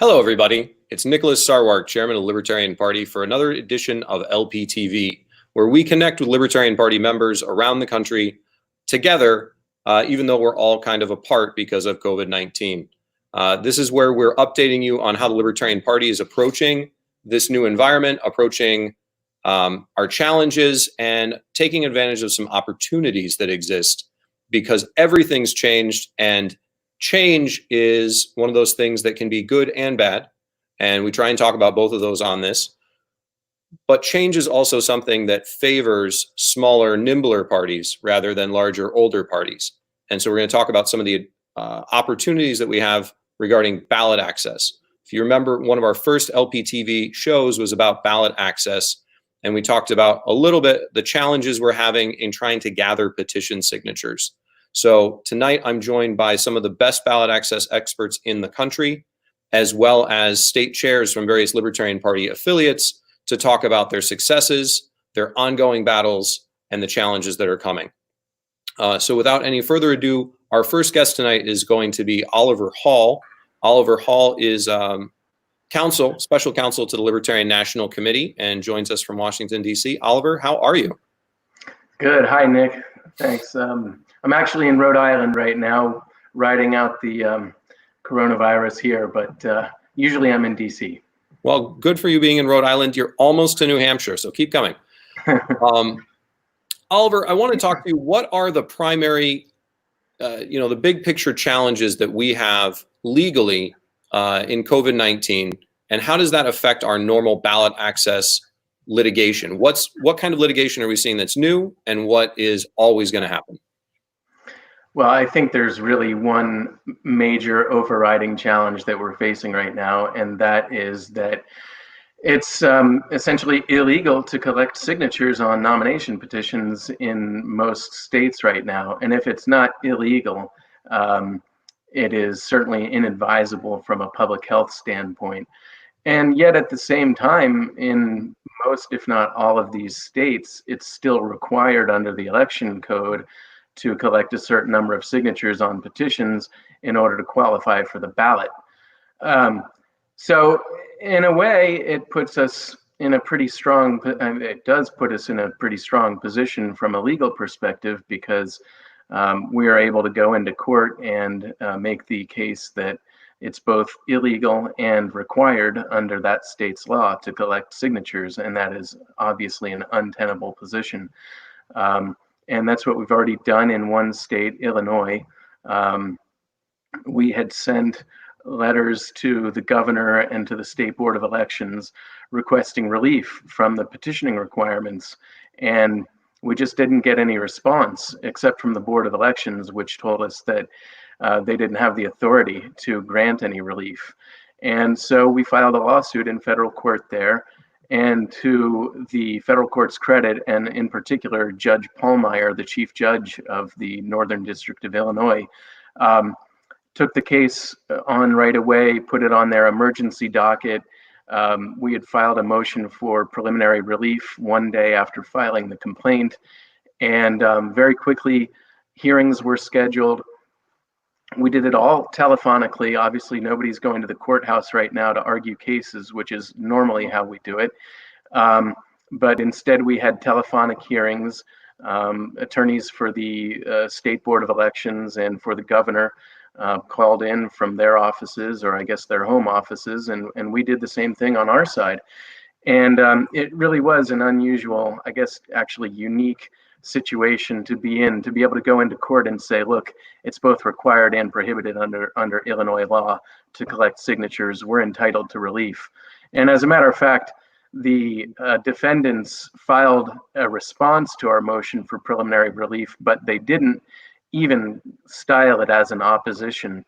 Hello, everybody. It's Nicholas Sarwark, Chairman of the Libertarian Party, for another edition of LPTV, where we connect with Libertarian Party members around the country together, even though we're all kind of apart because of COVID-19. This is where we're updating you on how the Libertarian Party is approaching this new environment, approaching our challenges, and taking advantage of some opportunities that exist, because everything's changed, and change is one of those things that can be good and bad. And we try and talk about both of those on this. But change is also something that favors smaller, nimbler parties rather than larger, older parties. And so we're going to talk about some of the opportunities that we have regarding ballot access. If you remember, one of our first LPTV shows was about ballot access. And we talked about a little bit the challenges we're having in trying to gather petition signatures. So tonight I'm joined by some of the best ballot access experts in the country, as well as state chairs from various Libertarian Party affiliates to talk about their successes, their ongoing battles, and the challenges that are coming. So without any further ado, our first guest tonight is going to be Oliver Hall. Oliver Hall is special counsel to the Libertarian National Committee and joins us from Washington, D.C. Oliver, how are you? Good. Hi, Nick. Thanks. I'm actually in Rhode Island right now, riding out the coronavirus here, but usually I'm in DC. Well, good for you being in Rhode Island. You're almost to New Hampshire, so keep coming. Oliver, I want to talk to you. What are the primary, the big picture challenges that we have legally in COVID-19, and how does that affect our normal ballot access litigation? What kind of litigation are we seeing that's new, and what is always going to happen? Well, I think there's really one major overriding challenge that we're facing right now, and that is that it's essentially illegal to collect signatures on nomination petitions in most states right now. And if it's not illegal, it is certainly inadvisable from a public health standpoint. And yet at the same time, in most, if not all of these states, it's still required under the election code to collect a certain number of signatures on petitions in order to qualify for the ballot. So in a way, it puts us in a pretty strong, it does put us in a pretty strong position from a legal perspective, because we are able to go into court and make the case that it's both illegal and required under that state's law to collect signatures, and that is obviously an untenable position. And that's what we've already done in one state, Illinois. We had sent letters to the governor and to the State Board of Elections requesting relief from the petitioning requirements. And we just didn't get any response, except from the Board of Elections, which told us that they didn't have the authority to grant any relief. And so we filed a lawsuit in federal court there. And to the federal court's credit, and in particular, Judge Pallmeyer, the chief judge of the Northern District of Illinois, took the case on right away, put it on their emergency docket. We had filed a motion for preliminary relief one day after filing the complaint. And very quickly, hearings were scheduled. We did it all telephonically. Obviously, nobody's going to the courthouse right now to argue cases, which is normally how we do it. But instead, we had telephonic hearings. Attorneys for the State Board of Elections and for the governor called in from their offices, or I guess their home offices, and we did the same thing on our side. And it really was an unusual, I guess actually unique situation to be in, to be able to go into court and say, look, it's both required and prohibited under Illinois law to collect signatures. We're entitled to relief. And as a matter of fact, the defendants filed a response to our motion for preliminary relief, but they didn't even style it as an opposition.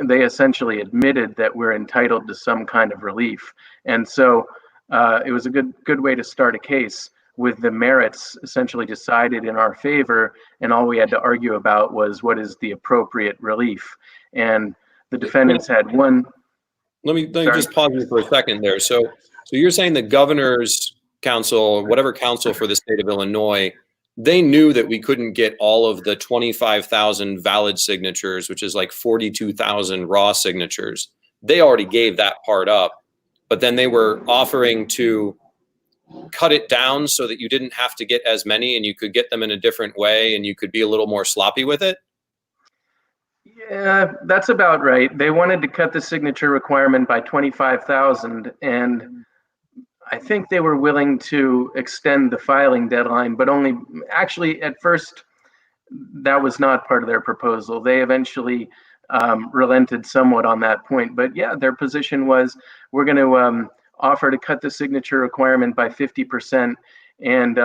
They essentially admitted that we're entitled to some kind of relief. And so it was a good way to start a case, with the merits essentially decided in our favor, and all we had to argue about was what is the appropriate relief. And the defendants had one. Let me just pause you for a second there. So you're saying the governor's council, whatever council for the state of Illinois, they knew that we couldn't get all of the 25,000 valid signatures, which is like 42,000 raw signatures. they already gave that part up, but then they were offering to cut it down so that you didn't have to get as many and you could get them in a different way and you could be a little more sloppy with it. Yeah, that's about right. They wanted to cut the signature requirement by 25,000, and I think they were willing to extend the filing deadline, but only actually at first that was not part of their proposal. They eventually relented somewhat on that point. But yeah, their position was, we're going to offer to cut the signature requirement by 50%. And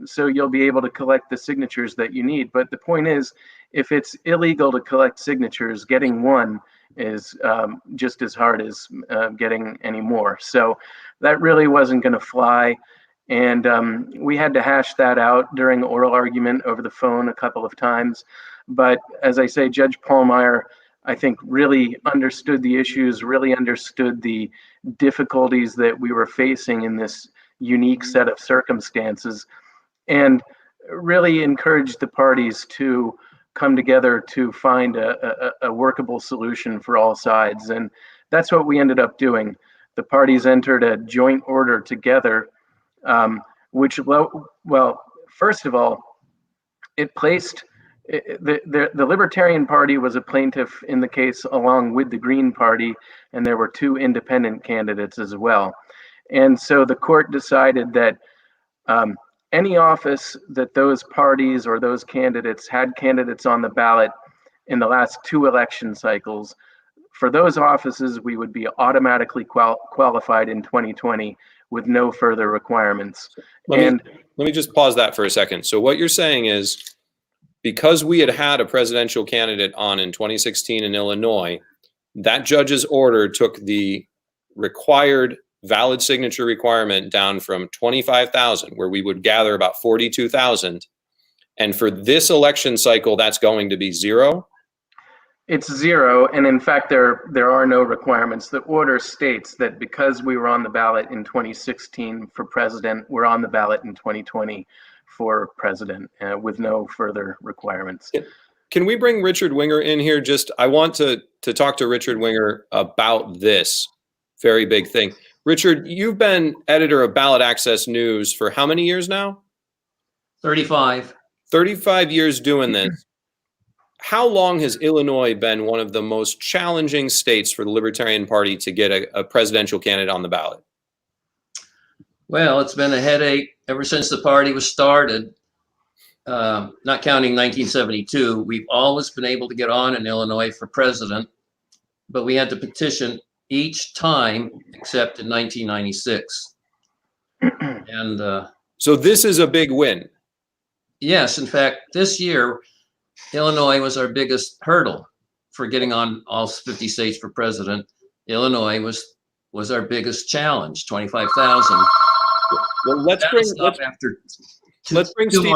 so you'll be able to collect the signatures that you need. But the point is, if it's illegal to collect signatures, getting one is just as hard as getting any more. So that really wasn't going to fly. And we had to hash that out during oral argument over the phone a couple of times. But as I say, Judge Pallmeyer, I think, really understood the issues, really understood the difficulties that we were facing in this unique set of circumstances, and really encouraged the parties to come together to find a workable solution for all sides. And that's what we ended up doing. The parties entered a joint order together, which, well, first of all, it placed the Libertarian Party was a plaintiff in the case along with the Green Party, and there were two independent candidates as well. And so the court decided that any office that those parties or those candidates had candidates on the ballot in the last two election cycles, for those offices, we would be automatically qualified in 2020 with no further requirements. Let me just pause that for a second. So what you're saying is, because we had a presidential candidate on in 2016 in Illinois, that judge's order took the required valid signature requirement down from 25,000, where we would gather about 42,000. And for this election cycle, that's going to be zero? It's zero, and in fact, there are no requirements. The order states that because we were on the ballot in 2016 for president, we're on the ballot in 2020 for president, with no further requirements. Can we bring Richard Winger in here? I want to talk to Richard Winger about this very big thing. Richard, you've been editor of Ballot Access News for how many years now? 35. 35 years doing this. How long has Illinois been one of the most challenging states for the Libertarian Party to get a presidential candidate on the ballot? Well, it's been a headache ever since the party was started. Not counting 1972, we've always been able to get on in Illinois for president, but we had to petition each time except in 1996. And so this is a big win. yes, in fact, this year, Illinois was our biggest hurdle for getting on all 50 states for president. Illinois was our biggest challenge, 25,000. Well, let's bring Steve Seeds in. Let's bring Steve,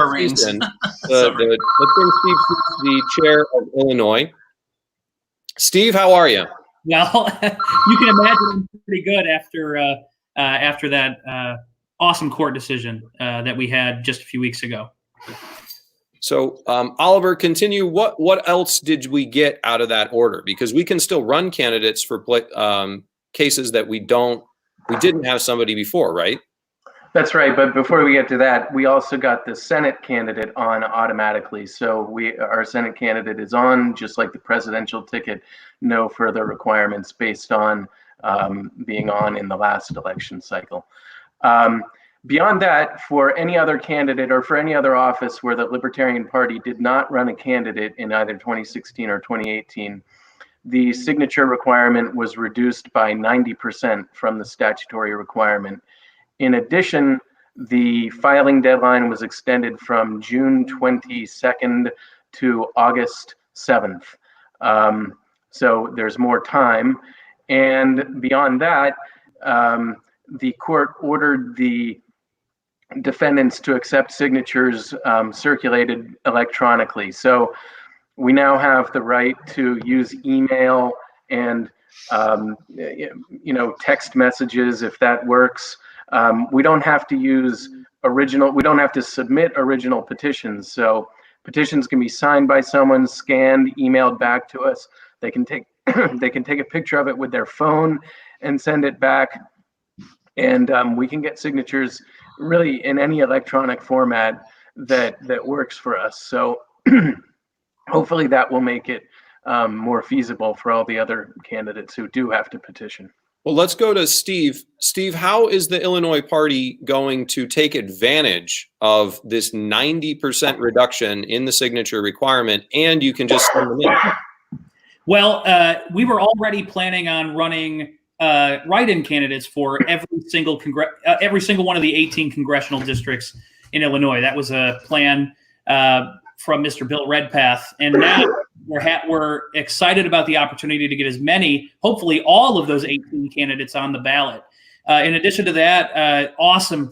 the chair of Illinois. Steve, how are you? Well, you can imagine I'm pretty good after that awesome court decision that we had just a few weeks ago. So, Oliver, continue. What else did we get out of that order? Because we can still run candidates for cases that we didn't have somebody before, right? That's right. But before we get to that, we also got the Senate candidate on automatically. So our Senate candidate is on, just like the presidential ticket, no further requirements based on being on in the last election cycle. Beyond that, for any other candidate or for any other office where the Libertarian Party did not run a candidate in either 2016 or 2018, the signature requirement was reduced by 90% from the statutory requirement. In addition, the filing deadline was extended from June 22nd to August 7th. So there's more time. And beyond that, the court ordered the defendants to accept signatures circulated electronically. So we now have the right to use email and text messages if that works. We don't have to use we don't have to submit original petitions. So petitions can be signed by someone, scanned, emailed back to us. They can take They can take a picture of it with their phone and send it back. And we can get signatures really in any electronic format that works for us. So hopefully that will make it more feasible for all the other candidates who do have to petition. Well, let's go to Steve. Steve, how is the Illinois Party going to take advantage of this 90% reduction in the signature requirement, and you can just send them in? Well, we were already planning on running write-in candidates for every single one of the 18 congressional districts in Illinois. That was a plan from Mr. Bill Redpath, and now we're excited about the opportunity to get as many, hopefully all of those 18 candidates on the ballot. In addition to that, awesome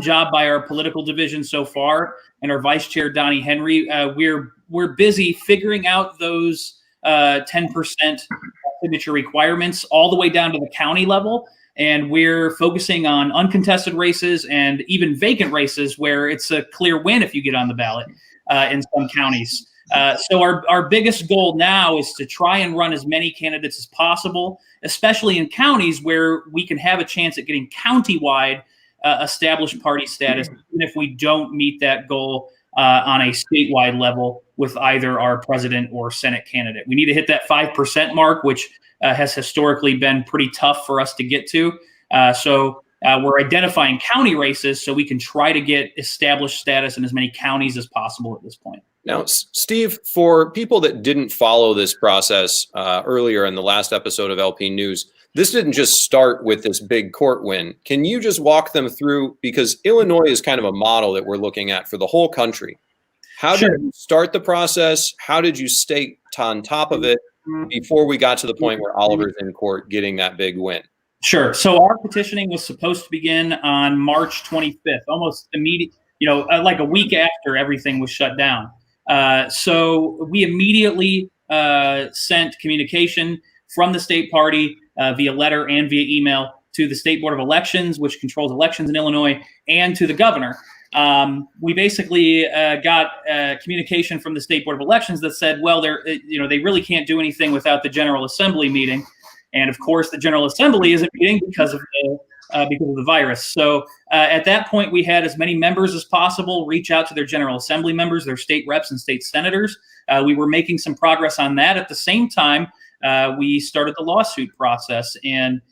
job by our political division so far, and our Vice Chair Donnie Henry. We're busy figuring out those 10% signature requirements all the way down to the county level. And we're focusing on uncontested races and even vacant races where it's a clear win if you get on the ballot in some counties. So our biggest goal now is to try and run as many candidates as possible, especially in counties where we can have a chance at getting countywide established party status, even if we don't meet that goal on a statewide level with either our president or Senate candidate. We need to hit that 5% mark, which has historically been pretty tough for us to get to. So we're identifying county races so we can try to get established status in as many counties as possible at this point. Now, Steve, for people that didn't follow this process earlier in the last episode of LP News, this didn't just start with this big court win. Can you just walk them through, because Illinois is kind of a model that we're looking at for the whole country. How did you start the process? How did you stay on top of it before we got to the point where Oliver's in court getting that big win? Sure. So our petitioning was supposed to begin on March 25th, almost immediate, like a week after everything was shut down. So we immediately sent communication from the state party via letter and via email to the State Board of Elections, which controls elections in Illinois, and to the governor. We basically got communication from the State Board of Elections that said, well, they really can't do anything without the General Assembly meeting. And of course, the General Assembly isn't meeting because of the virus. So at that point, we had as many members as possible reach out to their General Assembly members, their state reps and state senators. We were making some progress on that. At the same time, we started the lawsuit process. And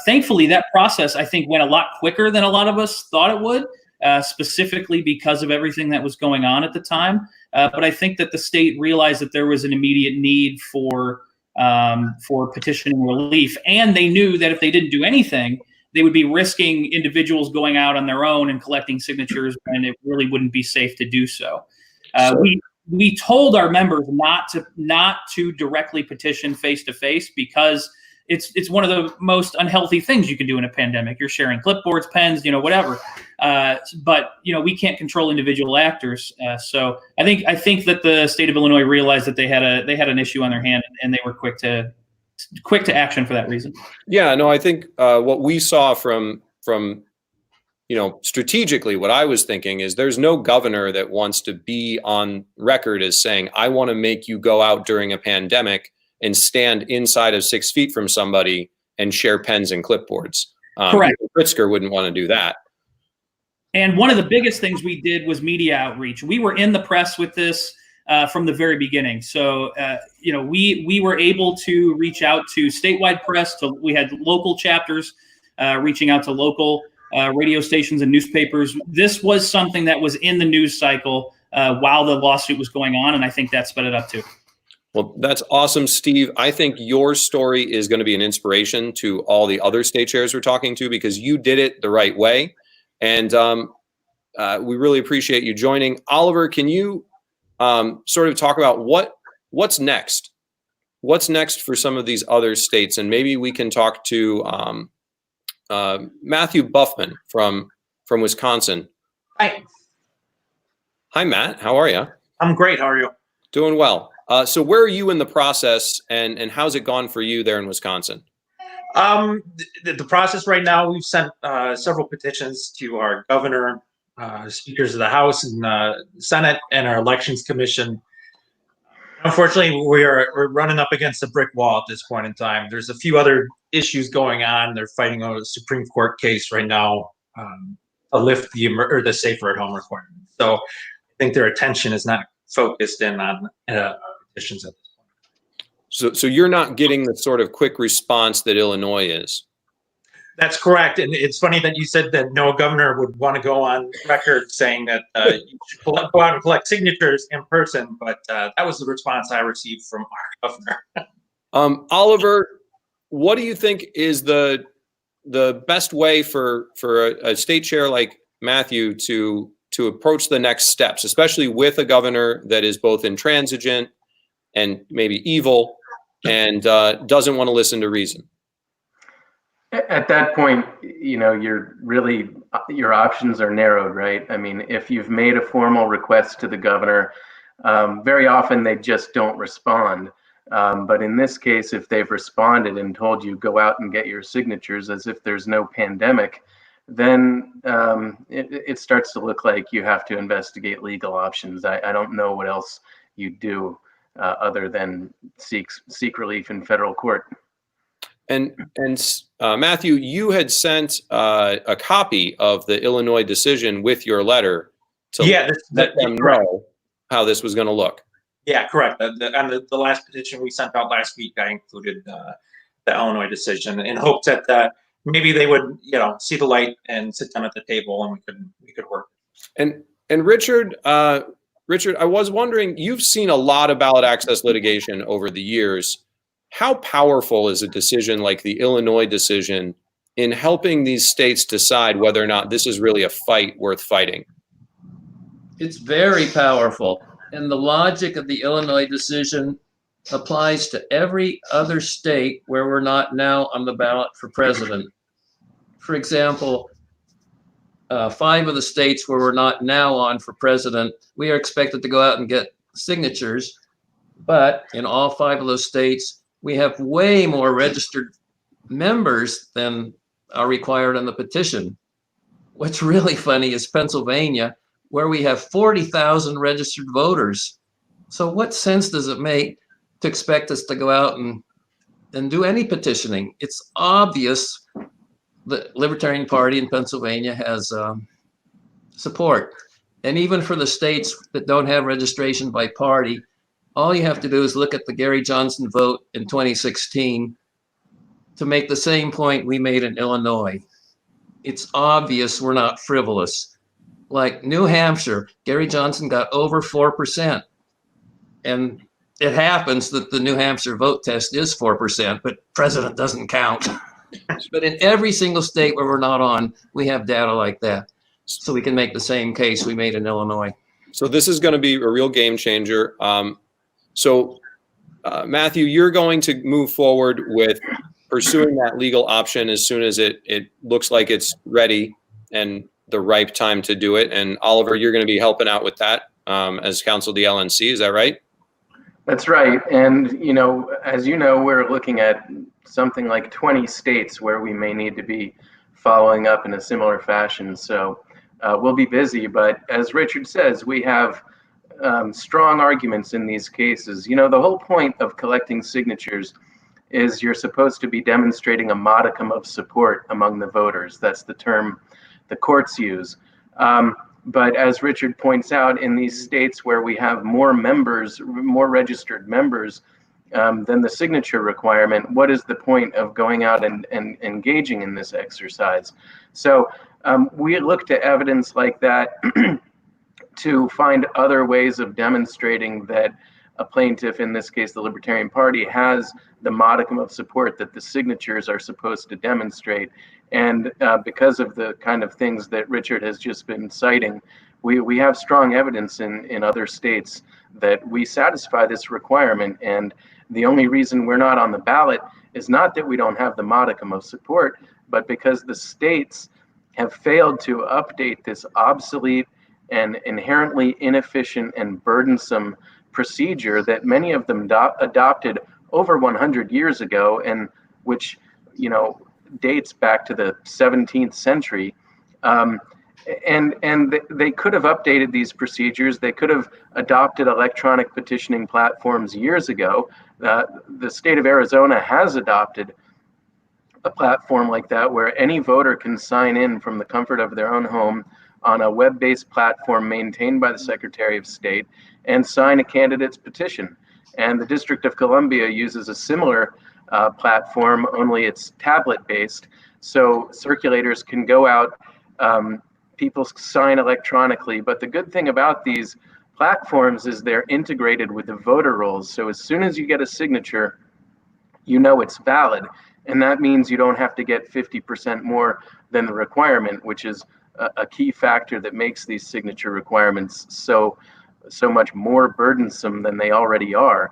thankfully, that process, I think, went a lot quicker than a lot of us thought it would, specifically because of everything that was going on at the time. But I think that the state realized that there was an immediate need for petitioning relief. And they knew that if they didn't do anything, they would be risking individuals going out on their own and collecting signatures, and it really wouldn't be safe to do so. We told our members not to directly petition face to face because it's one of the most unhealthy things you can do in a pandemic. You're sharing clipboards, pens, whatever. But we can't control individual actors. So I think that the state of Illinois realized that they had an issue on their hand, and they were quick to action for that reason. Yeah, no, I think what we saw from strategically, what I was thinking is there's no governor that wants to be on record as saying, I want to make you go out during a pandemic and stand inside of 6 feet from somebody and share pens and clipboards. Correct. Pritzker wouldn't want to do that. And one of the biggest things we did was media outreach. We were in the press with this from the very beginning. So, we were able to reach out to statewide press. We had local chapters reaching out to local radio stations and newspapers. This was something that was in the news cycle while the lawsuit was going on, and I think that sped it up too. Well, that's awesome, Steve. I think your story is going to be an inspiration to all the other state chairs we're talking to, because you did it the right way. And we really appreciate you joining. Oliver, can you sort of talk about what's next? What's next for some of these other states? And maybe we can talk to Matthew Bughman from Wisconsin. Hi. Hi, Matt. How are you? I'm great. How are you? Doing well. So where are you in the process, and how's it gone for you there in Wisconsin? The process right now, we've sent several petitions to our governor, speakers of the House and Senate, and our elections commission. Unfortunately, we're running up against a brick wall at this point in time. There's a few other issues going on. They're fighting over a Supreme Court case right now to lift the safer at home requirement. So I think their attention is not focused in on petitions at this point. So you're not getting the sort of quick response that Illinois is. That's correct. And it's funny that you said that no governor would want to go on record saying that you should go out and collect signatures in person. But that was the response I received from our governor. Oliver, what do you think is the best way for a state chair like Matthew to approach the next steps, especially with a governor that is both intransigent and maybe evil and doesn't want to listen to reason? At that point, your options are narrowed, right? I mean, if you've made a formal request to the governor, very often they just don't respond. But in this case, if they've responded and told you go out and get your signatures as if there's no pandemic, then it starts to look like you have to investigate legal options. I don't know what else you do other than seek relief in federal court. And Matthew, you had sent a copy of the Illinois decision with your letter to let them know how this was going to look. Yeah, correct. On the last petition we sent out last week, I included the Illinois decision in hopes that maybe they would, see the light and sit down at the table and we could work. And Richard, I was wondering, you've seen a lot of ballot access litigation over the years. How powerful is a decision like the Illinois decision in helping these states decide whether or not this is really a fight worth fighting? It's very powerful. And the logic of the Illinois decision applies to every other state where we're not now on the ballot for president. For example, 5 of the states where we're not now on for president, we are expected to go out and get signatures. But in all 5 of those states, we have way more registered members than are required on the petition. What's really funny is Pennsylvania, where we have 40,000 registered voters. So what sense does it make to expect us to go out and do any petitioning? It's obvious the Libertarian Party in Pennsylvania has support. And even for the states that don't have registration by party, all you have to do is look at the Gary Johnson vote in 2016 to make the same point we made in Illinois. It's obvious we're not frivolous. Like New Hampshire, Gary Johnson got over 4%. And it happens that the New Hampshire vote test is 4%, but president doesn't count. But in every single state where we're not on, we have data like that. So we can make the same case we made in Illinois. So this is going to be a real game changer. Matthew, you're going to move forward with pursuing that legal option as soon as it looks like it's ready and the ripe time to do it. And Oliver, you're going to be helping out with that as counsel to the LNC. Is that right? That's right. And, as you know, we're looking at something like 20 states where we may need to be following up in a similar fashion. So we'll be busy. But as Richard says, we have strong arguments in these cases. The whole point of collecting signatures is you're supposed to be demonstrating a modicum of support among the voters. That's the term the courts use. But as Richard points out, in these states where we have more members, more registered members than the signature requirement, what is the point of going out and engaging in this exercise? So we look to evidence like that to find other ways of demonstrating that a plaintiff, in this case the Libertarian Party, has the modicum of support that the signatures are supposed to demonstrate. And because of the kind of things that Richard has just been citing, we have strong evidence in other states that we satisfy this requirement. And the only reason we're not on the ballot is not that we don't have the modicum of support, but because the states have failed to update this obsolete and inherently inefficient and burdensome procedure that many of them adopted over 100 years ago, and which dates back to the 17th century. And they could have updated these procedures. They could have adopted electronic petitioning platforms years ago. The state of Arizona has adopted a platform like that where any voter can sign in from the comfort of their own home on a web-based platform maintained by the Secretary of State and sign a candidate's petition. And the District of Columbia uses a similar platform, only it's tablet-based. So circulators can go out, people sign electronically. But the good thing about these platforms is they're integrated with the voter rolls. So as soon as you get a signature, you know it's valid. And that means you don't have to get 50% more than the requirement, which is a key factor that makes these signature requirements so much more burdensome than they already are.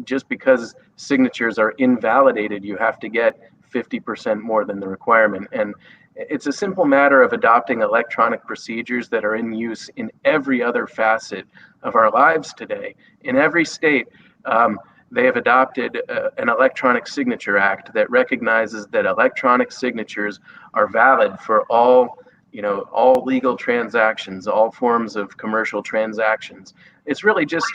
Just because signatures are invalidated, you have to get 50% more than the requirement. And it's a simple matter of adopting electronic procedures that are in use in every other facet of our lives today. In every state, they have adopted an electronic signature act that recognizes that electronic signatures are valid for all legal transactions, all forms of commercial transactions. It's really just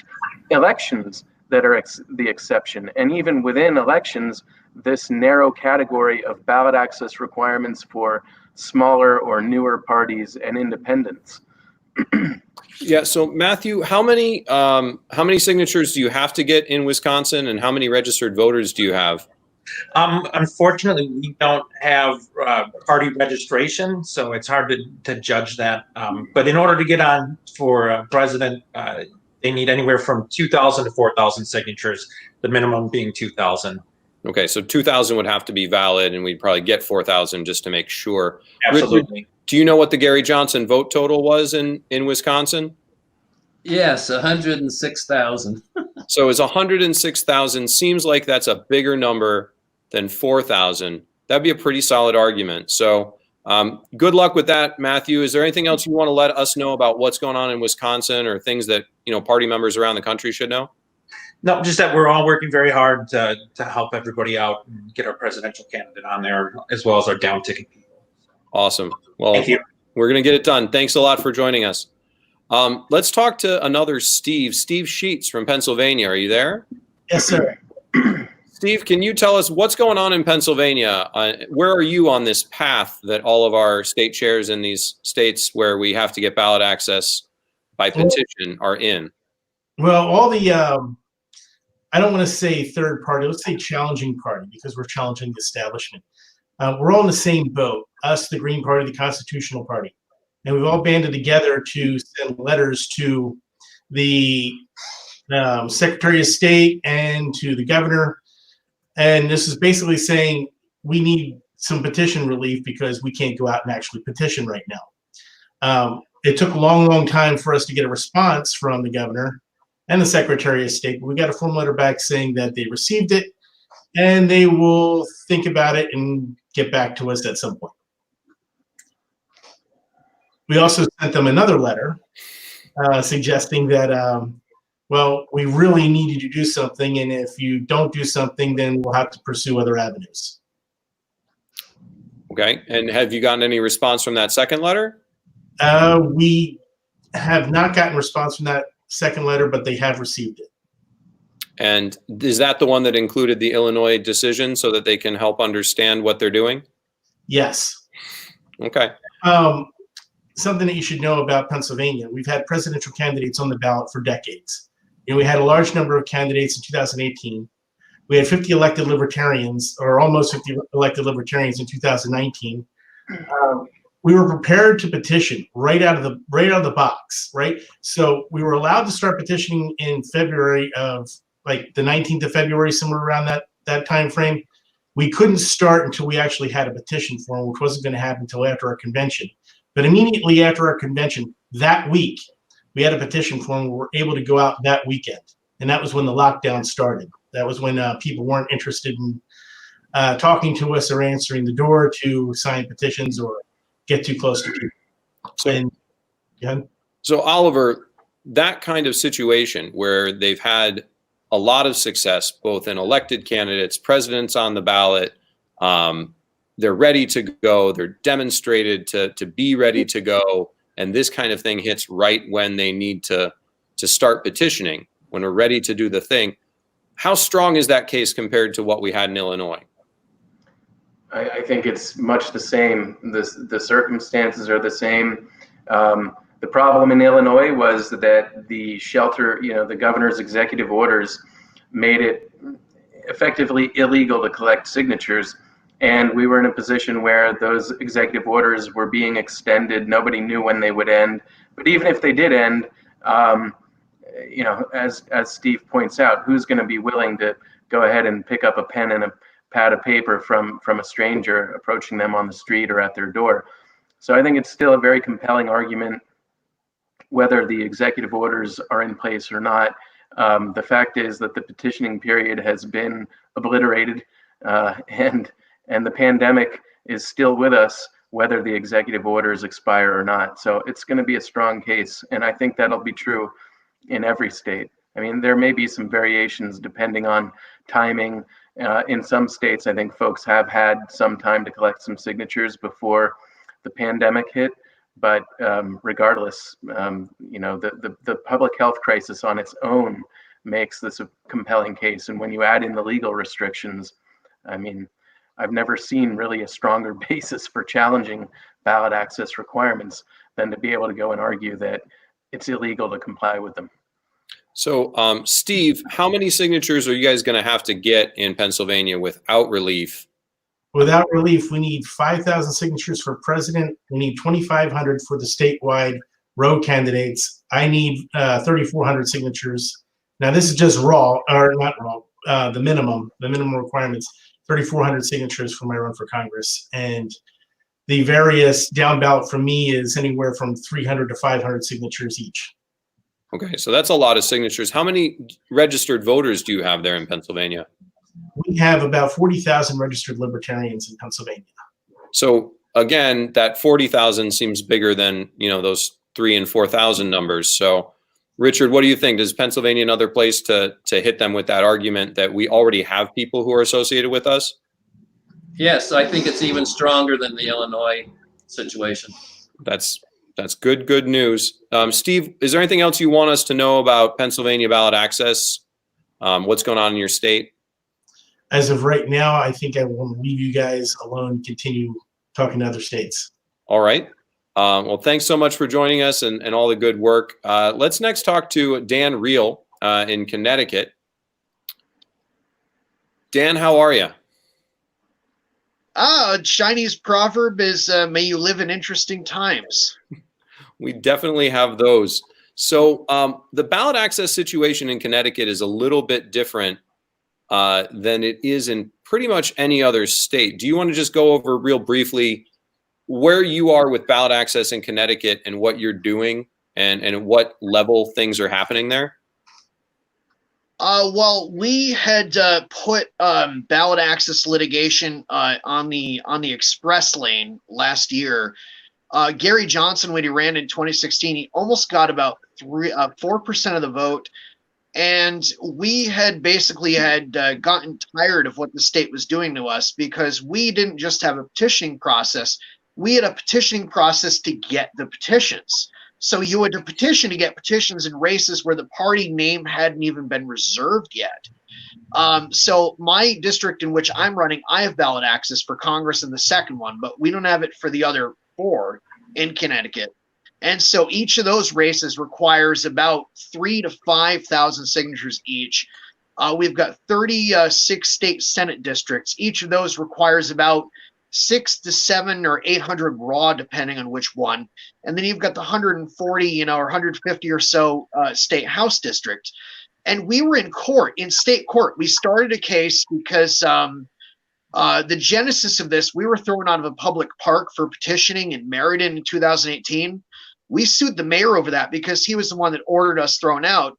elections that are the exception. And even within elections, this narrow category of ballot access requirements for smaller or newer parties and independents. Yeah. So Matthew, how many signatures do you have to get in Wisconsin, and how many registered voters do you have? Unfortunately, we don't have party registration, so it's hard to judge that. But in order to get on for president, they need anywhere from 2,000 to 4,000 signatures, the minimum being 2,000. Okay, so 2,000 would have to be valid, and we'd probably get 4,000 just to make sure. Absolutely. Richard, do you know what the Gary Johnson vote total was in Wisconsin? Yes, 106,000. So is 106,000, seems like that's a bigger number than 4,000. That'd be a pretty solid argument. So good luck with that, Matthew. Is there anything else you want to let us know about what's going on in Wisconsin, or things that party members around the country should know? No, just that we're all working very hard to help everybody out and get our presidential candidate on there, as well as our down ticket people. Awesome. Well, Thank you. We're going to get it done. Thanks a lot for joining us. Let's talk to another Steve Scheetz from Pennsylvania. Are you there? Yes, sir. Steve, can you tell us what's going on in Pennsylvania? Where are you on this path that all of our state chairs in these states where we have to get ballot access by petition are in? Well, all the, I don't want to say third party, let's say challenging party, because we're challenging the establishment. We're all in the same boat, us, the Green Party, the Constitutional Party. And we've all banded together to send letters to the Secretary of State and to the governor. And this is basically saying we need some petition relief because we can't go out and actually petition right now. It took a long time for us to get a response from the governor and the Secretary of State. We got a formal letter back saying that they received it and they will think about it and get back to us at some point. We also sent them another letter suggesting that, well, we really need you to do something, and if you don't do something, then we'll have to pursue other avenues. Okay. And have you gotten any response from that second letter? We have not gotten response from that second letter, but they have received it. And is that the one that included the Illinois decision so that they can help understand what they're doing? Yes. Okay. Something that you should know about Pennsylvania, we've had presidential candidates on the ballot for decades. We had a large number of candidates in 2018. We had 50 elected libertarians, or almost 50 elected libertarians in 2019. We were prepared to petition right out of the box, right? So we were allowed to start petitioning in February of, like, the 19th of February, somewhere around that time frame. We couldn't start until we actually had a petition form, which wasn't going to happen until after our convention. But immediately after our convention, that week, we had a petition form. We were able to go out that weekend. And that was when the lockdown started. That was when people weren't interested in talking to us or answering the door to sign petitions or get too close to people. So Oliver, that kind of situation where they've had a lot of success, both in elected candidates, presidents on the ballot, they're ready to go. They're demonstrated to be ready to go. And this kind of thing hits right when they need to start petitioning, when we're ready to do the thing. How strong is that case compared to what we had in Illinois? I think it's much the same. The circumstances are the same. The problem in Illinois was that the shelter, the governor's executive orders made it effectively illegal to collect signatures. And we were in a position where those executive orders were being extended. Nobody knew when they would end. But even if they did end, as Steve points out, who's going to be willing to go ahead and pick up a pen and a pad of paper from a stranger approaching them on the street or at their door? So I think it's still a very compelling argument, whether the executive orders are in place or not. The fact is that the petitioning period has been obliterated, and the pandemic is still with us, whether the executive orders expire or not. So it's going to be a strong case, and I think that'll be true in every state. I mean, there may be some variations depending on timing. In some states, I think folks have had some time to collect some signatures before the pandemic hit. But regardless, the public health crisis on its own makes this a compelling case. And when you add in the legal restrictions, I mean, I've never seen really a stronger basis for challenging ballot access requirements than to be able to go and argue that it's illegal to comply with them. So, Steve, how many signatures are you guys going to have to get in Pennsylvania without relief? Without relief, we need 5,000 signatures for president. We need 2,500 for the statewide row candidates. I need 3,400 signatures. Now, this is just raw, or not raw, the minimum requirements, 3,400 signatures for my run for Congress. And the various down ballot for me is anywhere from 300 to 500 signatures each. Okay, so that's a lot of signatures. How many registered voters do you have there in Pennsylvania? We have about 40,000 registered libertarians in Pennsylvania. So again, that 40,000 seems bigger than, those 3,000 and 4,000 numbers. So Richard, what do you think? Is Pennsylvania another place to hit them with that argument that we already have people who are associated with us? Yes, I think it's even stronger than the Illinois situation. That's good news. Steve, is there anything else you want us to know about Pennsylvania ballot access? What's going on in your state? As of right now, I think I will leave you guys alone, continue talking to other states. All right. Well, thanks so much for joining us and all the good work. Let's next talk to Dan Reale in Connecticut. Dan, how are you? Chinese proverb is, may you live in interesting times. We definitely have those. So the ballot access situation in Connecticut is a little bit different than it is in pretty much any other state. Do you want to just go over real briefly where you are with ballot access in Connecticut and what you're doing and at what level things are happening there? Well, we had put ballot access litigation on the express lane last year. Gary Johnson, when he ran in 2016, he almost got about 4% of the vote. And we had basically gotten tired of what the state was doing to us, because we didn't just have a petitioning process. We had a petitioning process to get the petitions. So you had to petition to get petitions in races where the party name hadn't even been reserved yet. So my district in which I'm running, I have ballot access for Congress in the second one, but we don't have it for the other 4 in Connecticut. And so each of those races requires about 3,000 to 5,000 signatures each. We've got 36 state Senate districts. Each of those requires about 600 to 700 or 800 raw, depending on which one. And then you've got the 140, or 150 or so state House districts. And we were in court, in state court. We started a case because the genesis of this, we were thrown out of a public park for petitioning in Meriden in 2018. We sued the mayor over that because he was the one that ordered us thrown out.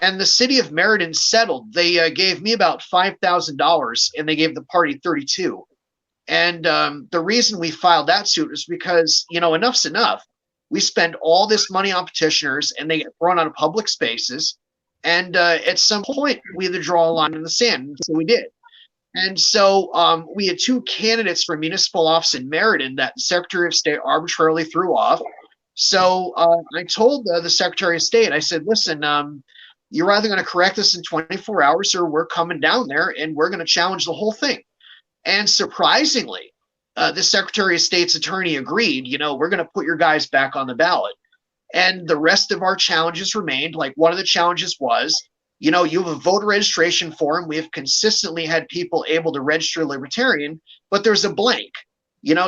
And the city of Meriden settled. They gave me about $5,000 and they gave the party 32. And the reason we filed that suit is because, enough's enough. We spend all this money on petitioners and they get thrown out of public spaces. And at some point, we had to draw a line in the sand. So we did. And so we had two candidates for municipal office in Meriden that the Secretary of State arbitrarily threw off. So I told the Secretary of State, I said, listen, you're either going to correct this in 24 hours or we're coming down there and we're going to challenge the whole thing. And surprisingly, the Secretary of State's attorney agreed, we're going to put your guys back on the ballot. And the rest of our challenges remained. Like one of the challenges was, you have a voter registration form. We have consistently had people able to register Libertarian, but there's a blank,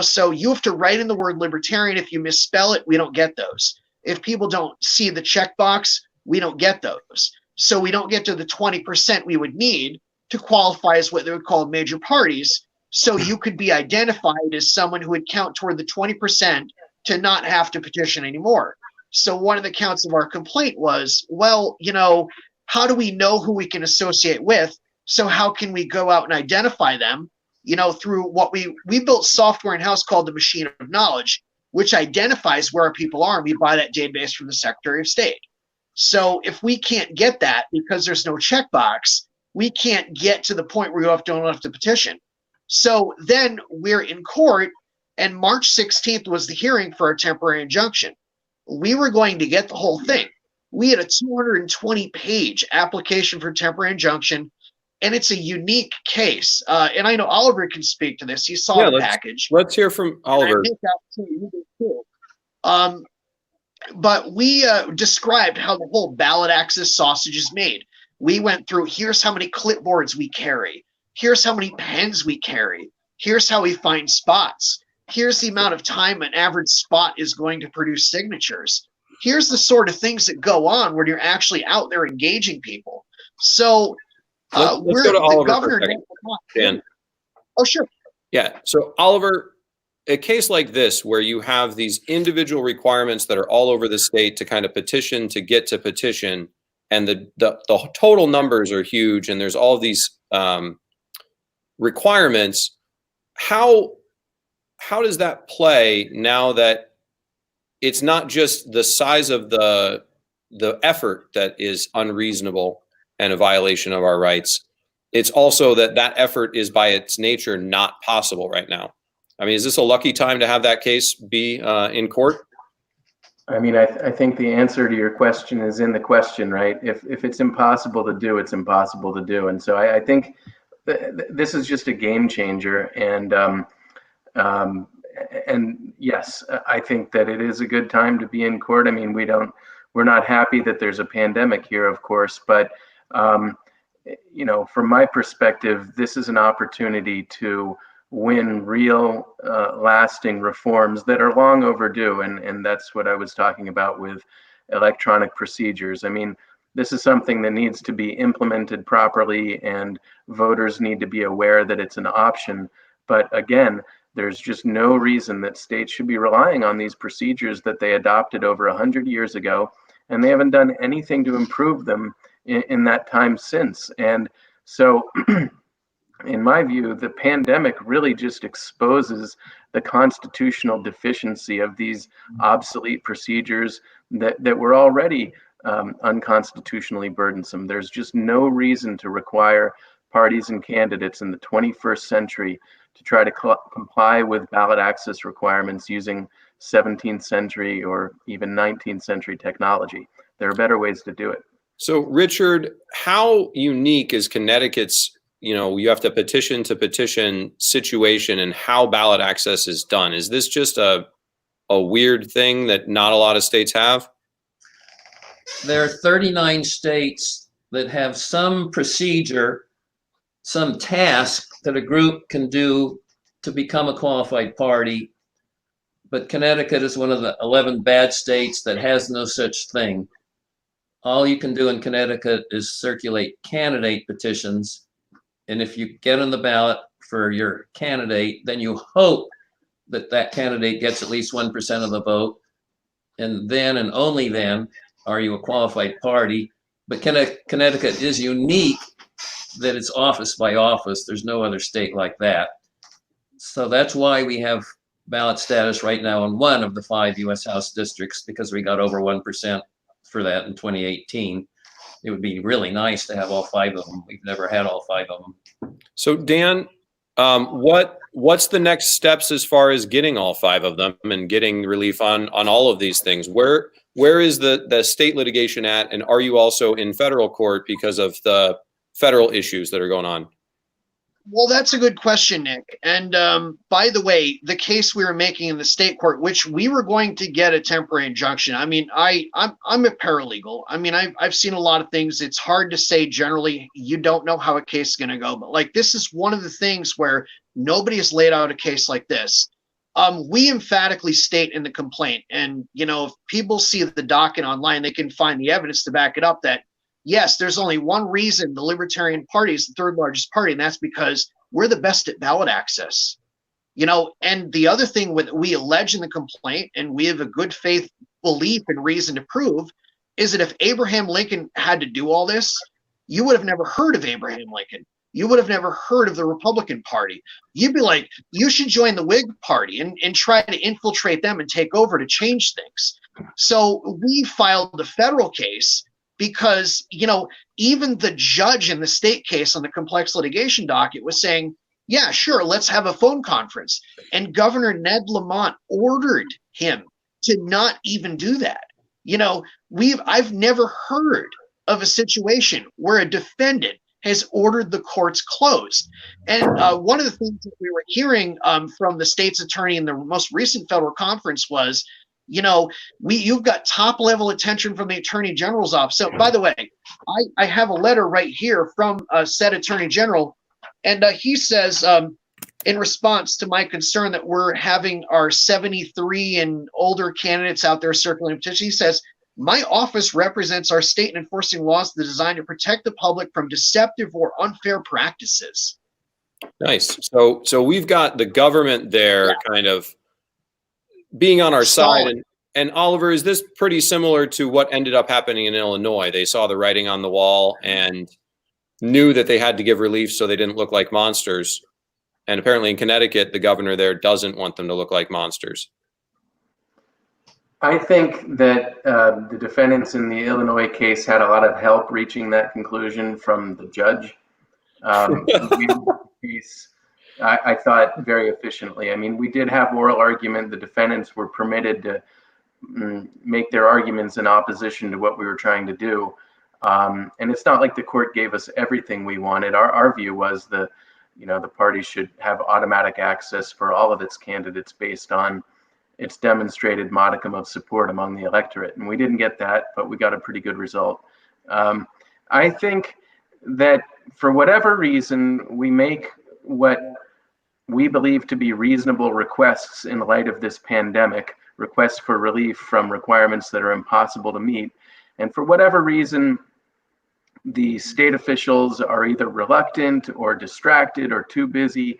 so you have to write in the word Libertarian. If you misspell it, we don't get those. If people don't see the checkbox, we don't get those. So we don't get to the 20% we would need to qualify as what they would call major parties. So you could be identified as someone who would count toward the 20% to not have to petition anymore. So one of the counts of our complaint was, well, how do we know who we can associate with? So how can we go out and identify them, through what we built software in-house called the Machine of Knowledge, which identifies where our people are, and we buy that database from the Secretary of State. So if we can't get that because there's no checkbox, we can't get to the point where you don't have to petition. So then we're in court, and March 16th was the hearing for our temporary injunction. We were going to get the whole thing. We had a 220-page application for temporary injunction, and it's a unique case. And I know Oliver can speak to this. He saw the package. Let's hear from Oliver. But we described how the whole ballot access sausage is made. We went through, here's how many clipboards we carry. Here's how many pens we carry. Here's how we find spots. Here's the amount of time an average spot is going to produce signatures. Here's the sort of things that go on when you're actually out there engaging people. So let's go to Oliver the governor. Dan. Oh, sure. Yeah. So Oliver, a case like this where you have these individual requirements that are all over the state to kind of petition to get to petition, and the total numbers are huge, and there's all these requirements. How does that play now that it's not just the size of the effort that is unreasonable and a violation of our rights? It's also that effort is by its nature not possible right now. I mean, is this a lucky time to have that case be in court? I mean, I think the answer to your question is in the question, right? If it's impossible to do, it's impossible to do. And so I think this is just a game changer. And yes, I think that it is a good time to be in court. I mean, we're not happy that there's a pandemic here, of course, but from my perspective, this is an opportunity to win real lasting reforms that are long overdue. And that's what I was talking about with electronic procedures. I mean, this is something that needs to be implemented properly, and voters need to be aware that it's an option. But again, there's just no reason that states should be relying on these procedures that they adopted over 100 years ago, and they haven't done anything to improve them in that time since. And so in my view, the pandemic really just exposes the constitutional deficiency of these obsolete procedures that were already unconstitutionally burdensome. There's just no reason to require parties and candidates in the 21st century to try to comply with ballot access requirements using 17th century or even 19th century technology. There are better ways to do it. So, Richard, how unique is Connecticut's, you have to petition situation and how ballot access is done? Is this just a weird thing that not a lot of states have? There are 39 states that have some procedure, some task that a group can do to become a qualified party. But Connecticut is one of the 11 bad states that has no such thing. All you can do in Connecticut is circulate candidate petitions. And if you get on the ballot for your candidate, then you hope that that candidate gets at least 1% of the vote. And then and only then are you a qualified party. But Connecticut is unique that it's office by office. There's no other state like that. So that's why we have ballot status right now in one of the 5 U.S. House districts, because we got over 1% for that in 2018. it would be really nice to have all 5 of them. We've never had all 5 of them. So Dan, what's the next steps as far as getting all 5 of them and getting relief on all of these things? Where is the state litigation at, and are you also in federal court because of the federal issues that are going on? Well, that's a good question, Nick. And by the way, the case we were making in the state court, which we were going to get a temporary injunction. I mean, I'm a paralegal. I mean, I've seen a lot of things. It's hard to say generally. You don't know how a case is going to go. But like, this is one of the things where nobody has laid out a case like this. We emphatically state in the complaint, and if people see the docket online, they can find the evidence to back it up, that yes, there's only one reason the Libertarian Party is the 3rd largest party, and that's because we're the best at ballot access. And the other thing we allege in the complaint, and we have a good faith belief and reason to prove, is that if Abraham Lincoln had to do all this, you would have never heard of Abraham Lincoln. You would have never heard of the Republican Party. You'd be like, you should join the Whig Party and try to infiltrate them and take over to change things. So we filed a federal case because, even the judge in the state case on the complex litigation docket was saying, yeah, sure, let's have a phone conference. And Governor Ned Lamont ordered him to not even do that. I've never heard of a situation where a defendant has ordered the courts closed. And one of the things that we were hearing from the state's attorney in the most recent federal conference was, you've got top level attention from the Attorney General's office. So by the way, I have a letter right here from said Attorney General, and he says, in response to my concern that we're having our 73 and older candidates out there circulating petitions, he says, my office represents our state in enforcing laws that are designed to protect the public from deceptive or unfair practices. Nice. So we've got the government there kind of being on our side. And Oliver, is this pretty similar to what ended up happening in Illinois? They saw the writing on the wall and knew that they had to give relief so they didn't look like monsters. And apparently in Connecticut, the governor there doesn't want them to look like monsters. I think that the defendants in the Illinois case had a lot of help reaching that conclusion from the judge. I thought very efficiently. I mean, we did have oral argument. The defendants were permitted to make their arguments in opposition to what we were trying to do. And it's not like the court gave us everything we wanted. Our view was the party should have automatic access for all of its candidates based on its demonstrated modicum of support among the electorate. And we didn't get that, but we got a pretty good result. I think that for whatever reason, we make what we believe to be reasonable requests in light of this pandemic, requests for relief from requirements that are impossible to meet. And for whatever reason, the state officials are either reluctant or distracted or too busy,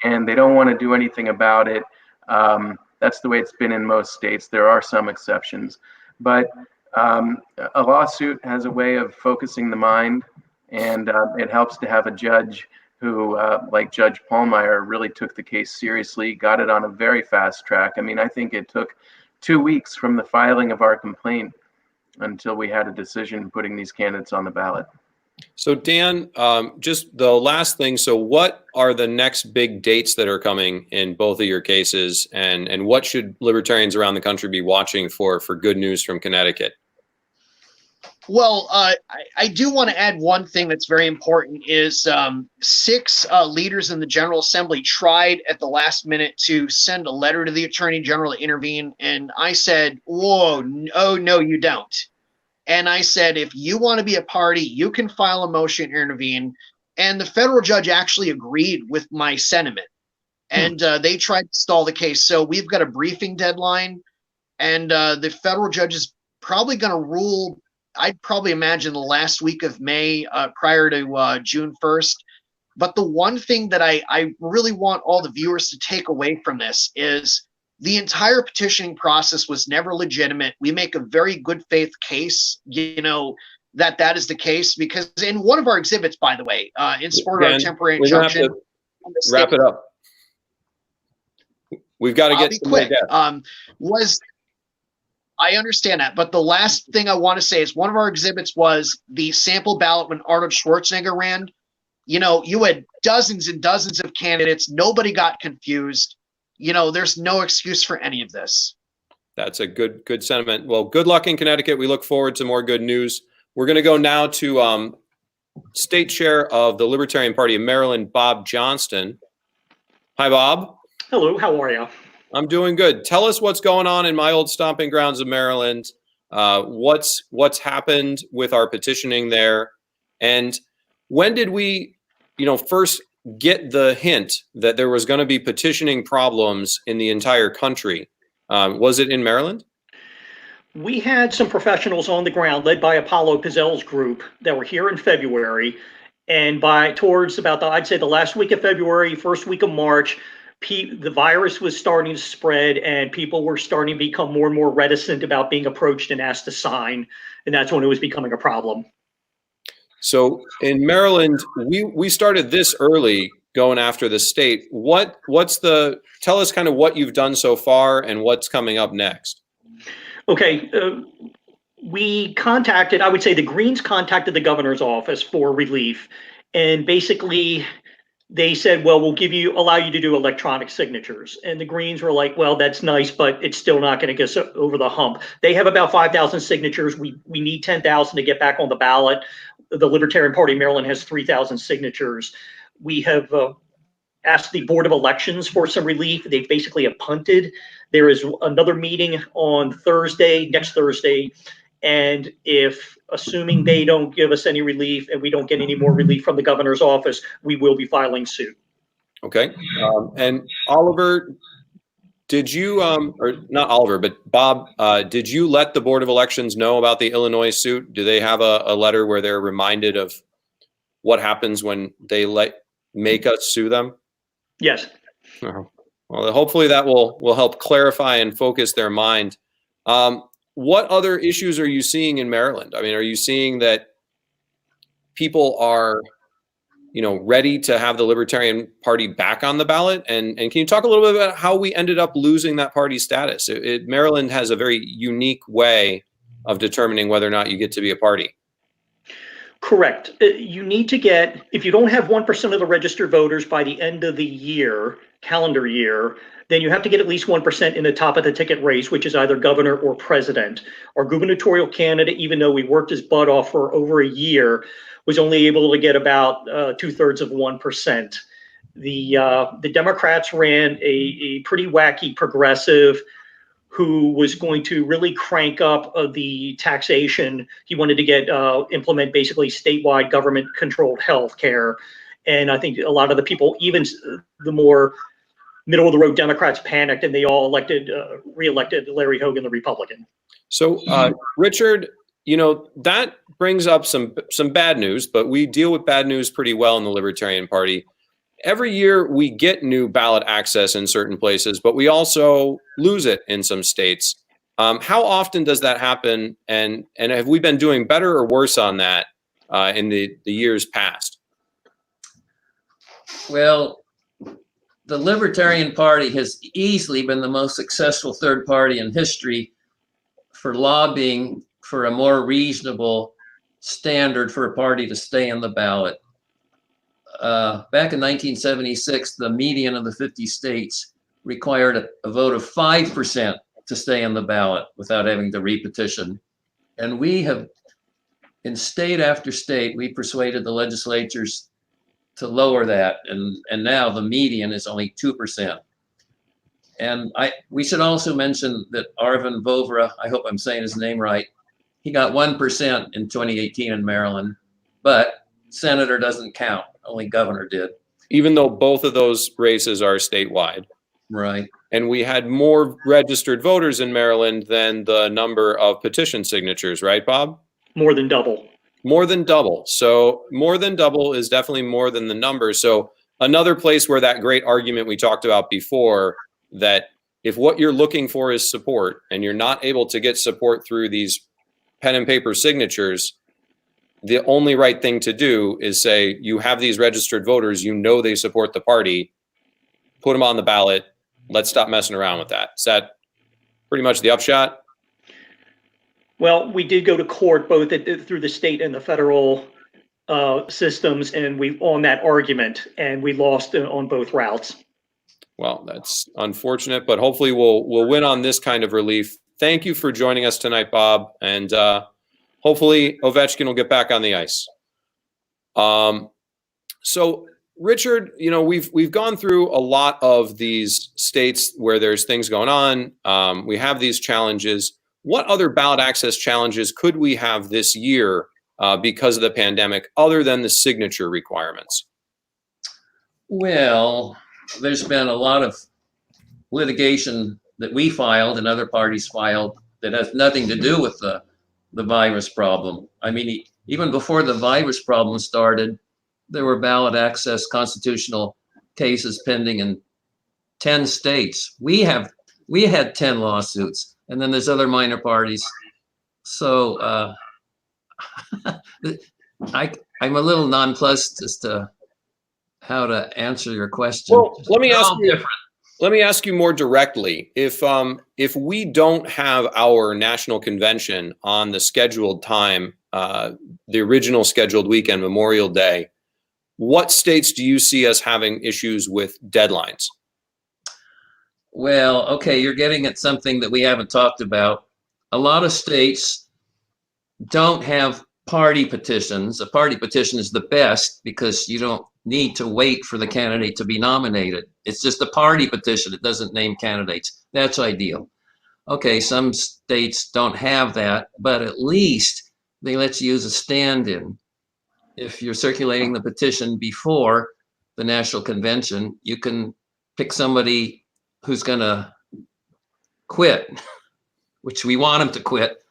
and they don't want to do anything about it. That's the way it's been in most states. There are some exceptions, but a lawsuit has a way of focusing the mind, and it helps to have a judge who, like Judge Pallmeyer, really took the case seriously, got it on a very fast track. I mean, I think it took 2 weeks from the filing of our complaint until we had a decision putting these candidates on the ballot. So Dan, just the last thing. So what are the next big dates that are coming in both of your cases, and what should libertarians around the country be watching for good news from Connecticut? Well, I do want to add one thing that's very important is 6 leaders in the General Assembly tried at the last minute to send a letter to the Attorney General to intervene. And I said, whoa, oh, no, you don't. And I said, if you want to be a party, you can file a motion to intervene. And the federal judge actually agreed with my sentiment. And they tried to stall the case. So we've got a briefing deadline. And the federal judge is probably going to rule, I'd probably imagine, the last week of May prior to June 1st. But the one thing that I really want all the viewers to take away from this is the entire petitioning process was never legitimate. We make a very good faith case, that is the case, because in one of our exhibits, by the way, in support of our temporary injunction. Wrap it up. We've got to get quick. I understand that, but the last thing I want to say is one of our exhibits was the sample ballot when Arnold Schwarzenegger ran. You know, you had dozens and dozens of candidates. Nobody got confused. You know, there's no excuse for any of this. That's a good sentiment. Well, good luck in Connecticut. We look forward to more good news. We're going to go now to State Chair of the Libertarian Party of Maryland, Bob Johnston. Hi, Bob. Hello, how are you? I'm doing good. Tell us what's going on in my old stomping grounds of Maryland. What's happened with our petitioning there, and when did we, first get the hint that there was going to be petitioning problems in the entire country? Was it in Maryland? We had some professionals on the ground led by Apollo Pizzel's group that were here in February, and towards about I'd say the last week of February, first week of March, the virus was starting to spread and people were starting to become more and more reticent about being approached and asked to sign. And that's when it was becoming a problem. So in Maryland, we started this early going after the state. Tell us kind of what you've done so far and what's coming up next. Okay. We contacted, I would say the Greens contacted the governor's office for relief. And basically, they said, well, we'll allow you to do electronic signatures. And the Greens were like, well, that's nice, but it's still not going to get us over the hump. They have about 5,000 signatures. We need 10,000 to get back on the ballot. The Libertarian Party of Maryland has 3,000 signatures. We have asked the Board of Elections for some relief. They basically have punted. There is another meeting on next Thursday. And assuming they don't give us any relief and we don't get any more relief from the governor's office, we will be filing suit. Okay. And Oliver, did you, or not Oliver, but Bob, did you let the Board of Elections know about the Illinois suit? Do they have a letter where they're reminded of what happens when they make us sue them? Yes. Well, hopefully that will help clarify and focus their mind. What other issues are you seeing in Maryland? I mean, are you seeing that people are, ready to have the Libertarian Party back on the ballot? And can you talk a little bit about how we ended up losing that party status? Maryland has a very unique way of determining whether or not you get to be a party. Correct. You need to get, if you don't have 1% of the registered voters by the end of the calendar year, then you have to get at least 1% in the top of the ticket race, which is either governor or president. Our gubernatorial candidate, even though we worked his butt off for over a year, was only able to get about 2/3 of 1%. The Democrats ran a pretty wacky progressive who was going to really crank up the taxation. He wanted to implement basically statewide government-controlled health care. And I think a lot of the people, even the more middle-of-the-road Democrats, panicked, and they all re-elected Larry Hogan, the Republican. So, Richard, that brings up some bad news, but we deal with bad news pretty well in the Libertarian Party. Every year we get new ballot access in certain places, but we also lose it in some states. How often does that happen? And have we been doing better or worse on that in the years past? Well, the Libertarian Party has easily been the most successful third party in history for lobbying for a more reasonable standard for a party to stay on the ballot. Back in 1976, the median of the 50 states required a vote of 5% to stay on the ballot without having to repetition. And we have, in state after state, we persuaded the legislatures to lower that. And now the median is only 2%. And we should also mention that Arvin Vovra, I hope I'm saying his name right, he got 1% in 2018 in Maryland, but senator doesn't count. Only governor did. Even though both of those races are statewide. Right. And we had more registered voters in Maryland than the number of petition signatures, right, Bob? More than double. More than double. So more than double is definitely more than the number. So another place where that great argument we talked about before, that if what you're looking for is support and you're not able to get support through these pen and paper signatures, the only right thing to do is say, you have these registered voters, they support the party, put them on the ballot. Let's stop messing around with that. Is that pretty much the upshot? Well, we did go to court both through the state and the federal systems, and we on that argument, and we lost on both routes. Well, that's unfortunate, but hopefully we'll win on this kind of relief. Thank you for joining us tonight, Bob, and hopefully Ovechkin will get back on the ice. So, Richard, you know, we've gone through a lot of these states where there's things going on. We have these challenges. What other ballot access challenges could we have this year because of the pandemic, other than the signature requirements? Well, there's been a lot of litigation that we filed and other parties filed that has nothing to do with the virus problem. I mean, even before the virus problem started, there were ballot access constitutional cases pending in 10 states. We had 10 lawsuits, and then there's other minor parties. So I'm a little nonplussed as to how to answer your question. Well, let me ask you more directly. If we don't have our national convention on the scheduled time, the original scheduled weekend, Memorial Day, what states do you see us having issues with deadlines? Well, okay, you're getting at something that we haven't talked about. A lot of states don't have party petitions. A party petition is the best because you don't need to wait for the candidate to be nominated. It's just a party petition. It doesn't name candidates. That's ideal. Okay, some states don't have that, but at least they let you use a stand-in. If you're circulating the petition before the national convention, you can pick somebody who's going to quit, which we want him to quit,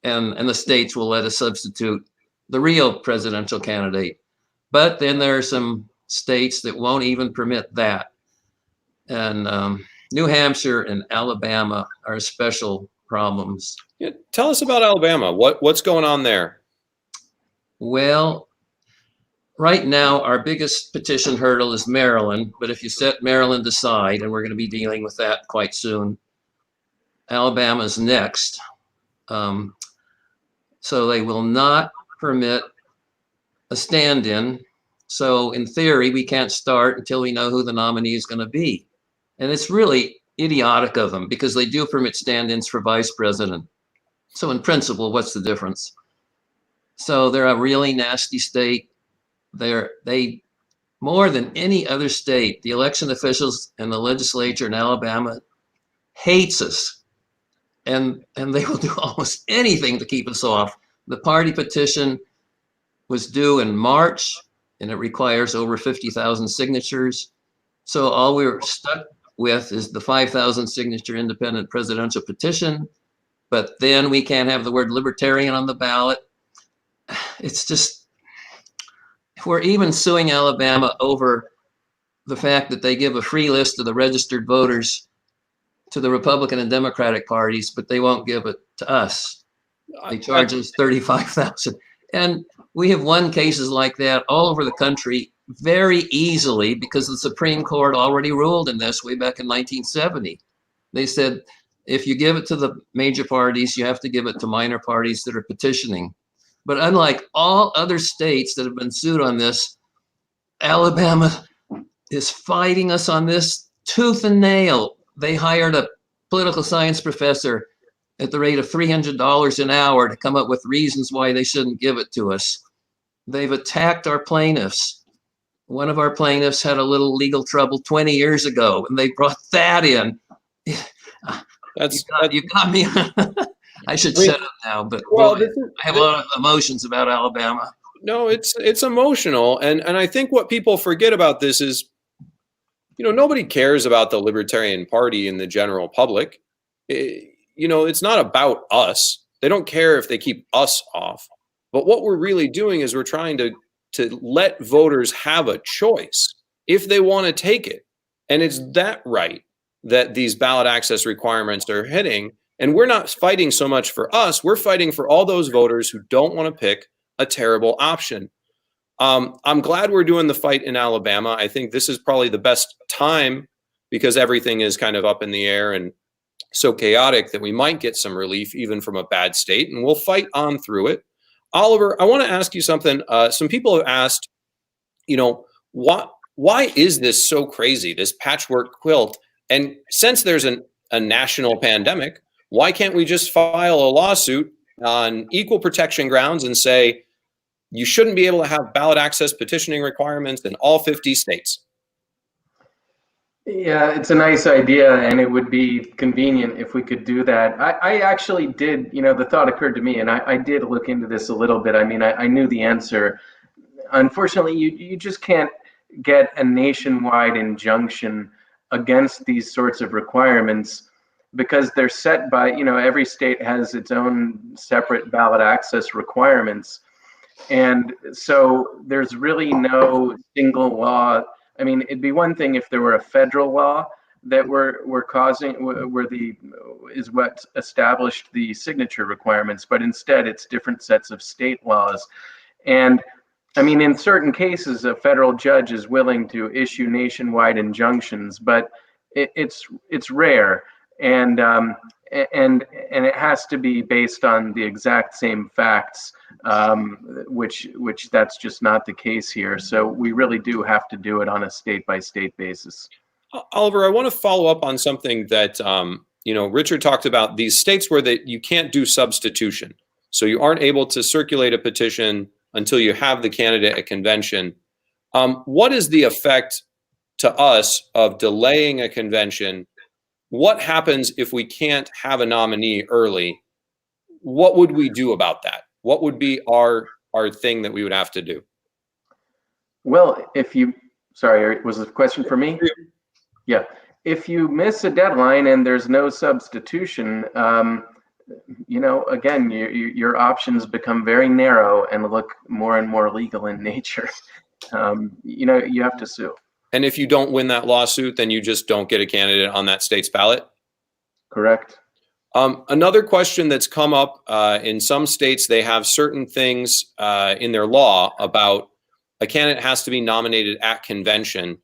and the states will let us substitute the real presidential candidate. But then there are some states that won't even permit that. And New Hampshire and Alabama are special problems. Yeah, tell us about Alabama. What's going on there? Well, right now, our biggest petition hurdle is Maryland. But if you set Maryland aside, and we're going to be dealing with that quite soon, Alabama's next. So they will not permit a stand-in. So in theory, we can't start until we know who the nominee is going to be. And it's really idiotic of them because they do permit stand-ins for vice president. So in principle, what's the difference? So they're a really nasty state. They more than any other state, the election officials and the legislature in Alabama hates us. And they will do almost anything to keep us off. The party petition was due in March, and it requires over 50,000 signatures. So all we're stuck with is the 5,000 signature independent presidential petition, but then we can't have the word libertarian on the ballot. It's just, we're even suing Alabama over the fact that they give a free list of the registered voters to the Republican and Democratic parties, but they won't give it to us. They charge us $35,000. And we have won cases like that all over the country very easily because the Supreme Court already ruled in this way back in 1970. They said, if you give it to the major parties, you have to give it to minor parties that are petitioning. But unlike all other states that have been sued on this, Alabama is fighting us on this tooth and nail. They hired a political science professor at the rate of $300 an hour to come up with reasons why they shouldn't give it to us. They've attacked our plaintiffs. One of our plaintiffs had a little legal trouble 20 years ago, and they brought that in. You got me. I should shut up now, but boy, I have a lot of emotions about Alabama. No, it's emotional, and I think what people forget about this is, you know, nobody cares about the Libertarian Party in the general public. You know, it's not about us. They don't care if they keep us off. But what we're really doing is we're trying to let voters have a choice if they want to take it. And it's that right that these ballot access requirements are hitting. And we're not fighting so much for us. We're fighting for all those voters who don't want to pick a terrible option. I'm glad we're doing the fight in Alabama. I think this is probably the best time because everything is kind of up in the air and so chaotic that we might get some relief even from a bad state, and we'll fight on through it. Oliver, I want to ask you something. Some people have asked, you know, why is this so crazy, this patchwork quilt? And since there's a national pandemic, why can't we just file a lawsuit on equal protection grounds and say you shouldn't be able to have ballot access petitioning requirements in all 50 states? Yeah, it's a nice idea, and it would be convenient if we could do that. I actually did, you know, the thought occurred to me, and I did look into this a little bit. I mean, I knew the answer. Unfortunately, you just can't get a nationwide injunction against these sorts of requirements because they're set by, you know, every state has its own separate ballot access requirements. And so there's really no single law. I mean, it'd be one thing if there were a federal law that is what established the signature requirements, but instead it's different sets of state laws. And I mean, in certain cases, a federal judge is willing to issue nationwide injunctions, but it's rare, and it has to be based on the exact same facts, which that's just not the case here. So we really do have to do it on a state-by-state basis. Oliver, I want to follow up on something that you know, Richard talked about, these states where you can't do substitution, so you aren't able to circulate a petition until you have the candidate at convention. What is the effect to us of delaying a convention? What happens if we can't have a nominee early? What would we do about that? What would be our thing that we would have to do? Well, sorry, was this a question for me? Yeah. If you miss a deadline and there's no substitution, you know, again, your options become very narrow and look more and more legal in nature. You know, you have to sue. And if you don't win that lawsuit, then you just don't get a candidate on that state's ballot? Correct. Another question that's come up, in some states, they have certain things in their law about a candidate has to be nominated at convention.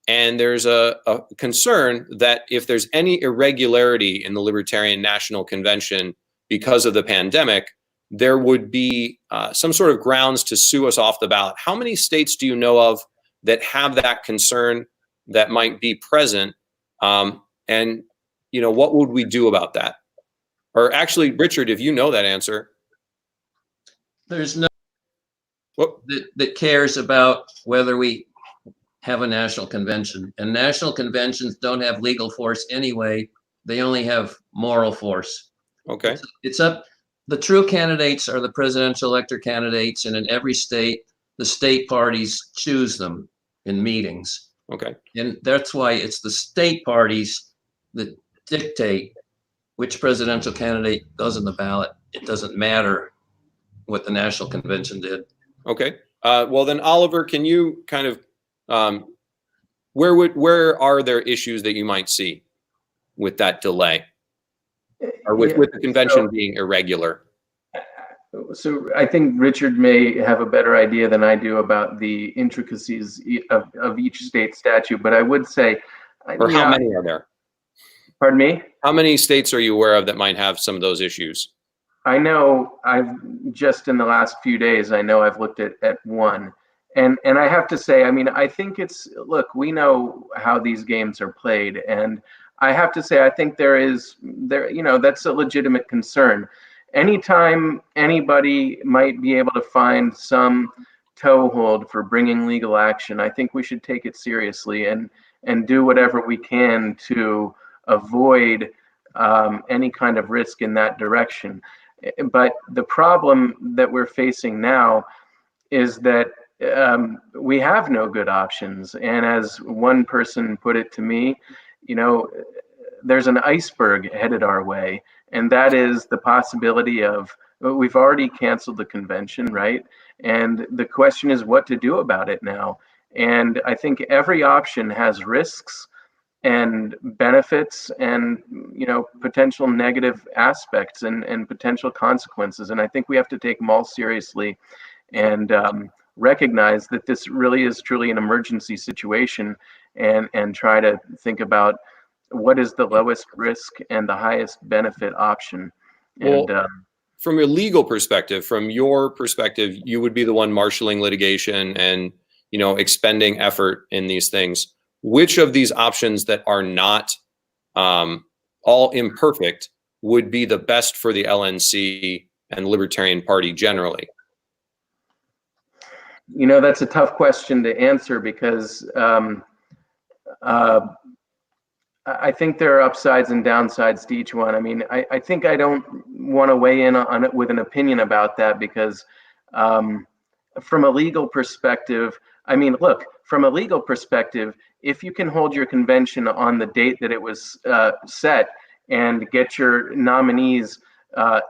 And there's a concern that if there's any irregularity in the Libertarian National Convention because of the pandemic, there would be some sort of grounds to sue us off the ballot. How many states do you know of that have that concern that might be present? And, you know, what would we do about that? Or actually, Richard, if you know that answer. There's no that cares about whether we have a national convention, and national conventions don't have legal force anyway. They only have moral force. Okay. It's up. The true candidates are the presidential elector candidates, and in every state, the state parties choose them in meetings. Okay. And that's why it's the state parties that dictate which presidential candidate goes on the ballot. It doesn't matter what the national convention did. Okay. Well, then, Oliver, can you kind of where are there issues that you might see with that delay, or with the convention being irregular? So I think Richard may have a better idea than I do about the intricacies of each state statute, but I would say, or how many are there? Pardon me? How many states are you aware of that might have some of those issues? I know just in the last few days, I know I've looked at one. And I have to say, I mean, I think look, we know how these games are played. And I have to say, I think you know, that's a legitimate concern. Anytime anybody might be able to find some toehold for bringing legal action, I think we should take it seriously and do whatever we can to avoid any kind of risk in that direction. But the problem that we're facing now is that we have no good options. And as one person put it to me, you know, there's an iceberg headed our way. And that is the possibility of, we've already canceled the convention, right? And the question is what to do about it now. And I think every option has risks and benefits and, you know, potential negative aspects and potential consequences. And I think we have to take them all seriously and recognize that this really is truly an emergency situation and try to think about what is the lowest risk and the highest benefit option. And from your legal perspective, from your perspective, you would be the one marshaling litigation and, you know, expending effort in these things. Which of these options that are not all imperfect would be the best for the LNC and the Libertarian Party generally? You know, that's a tough question to answer because I think there are upsides and downsides to each one. I mean, I think I don't want to weigh in on it with an opinion about that because from a legal perspective, I mean, look, from a legal perspective, if you can hold your convention on the date that it was set and get your nominees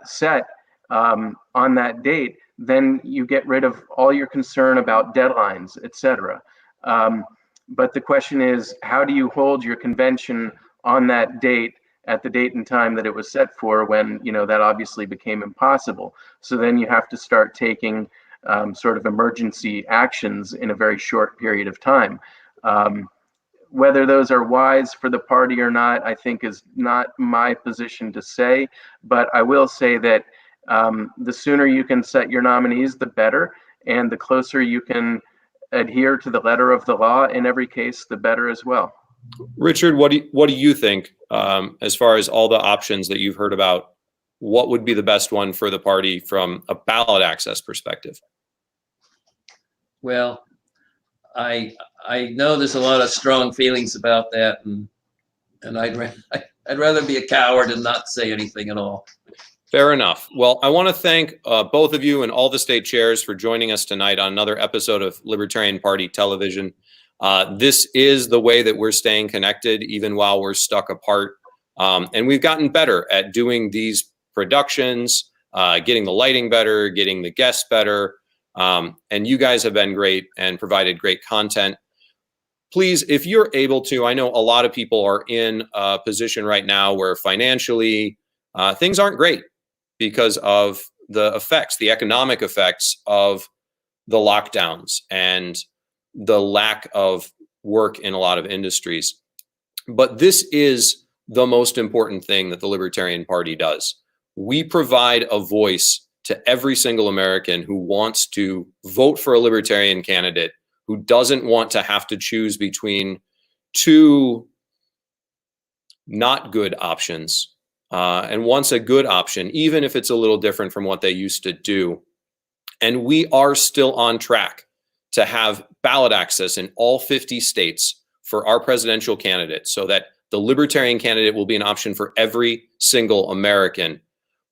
set on that date, then you get rid of all your concern about deadlines, et cetera. But the question is, how do you hold your convention on that date at the date and time that it was set for when, you know, that obviously became impossible. So then you have to start taking sort of emergency actions in a very short period of time. Whether those are wise for the party or not, I think is not my position to say, but I will say that the sooner you can set your nominees, the better, and the closer you can adhere to the letter of the law in every case, the better as well. Richard, what do you think as far as all the options that you've heard about? What would be the best one for the party from a ballot access perspective? Well, I know there's a lot of strong feelings about that, and I'd rather be a coward and not say anything at all. Fair enough. Well, I want to thank both of you and all the state chairs for joining us tonight on another episode of Libertarian Party Television. This is the way that we're staying connected, even while we're stuck apart. And we've gotten better at doing these productions, getting the lighting better, getting the guests better. And you guys have been great and provided great content. Please, if you're able to, I know a lot of people are in a position right now where financially things aren't great because of the effects, the economic effects of the lockdowns and the lack of work in a lot of industries. But this is the most important thing that the Libertarian Party does. We provide a voice to every single American who wants to vote for a Libertarian candidate, who doesn't want to have to choose between two not good options, and wants a good option, even if it's a little different from what they used to do. And we are still on track to have ballot access in all 50 states for our presidential candidate, so that the Libertarian candidate will be an option for every single American.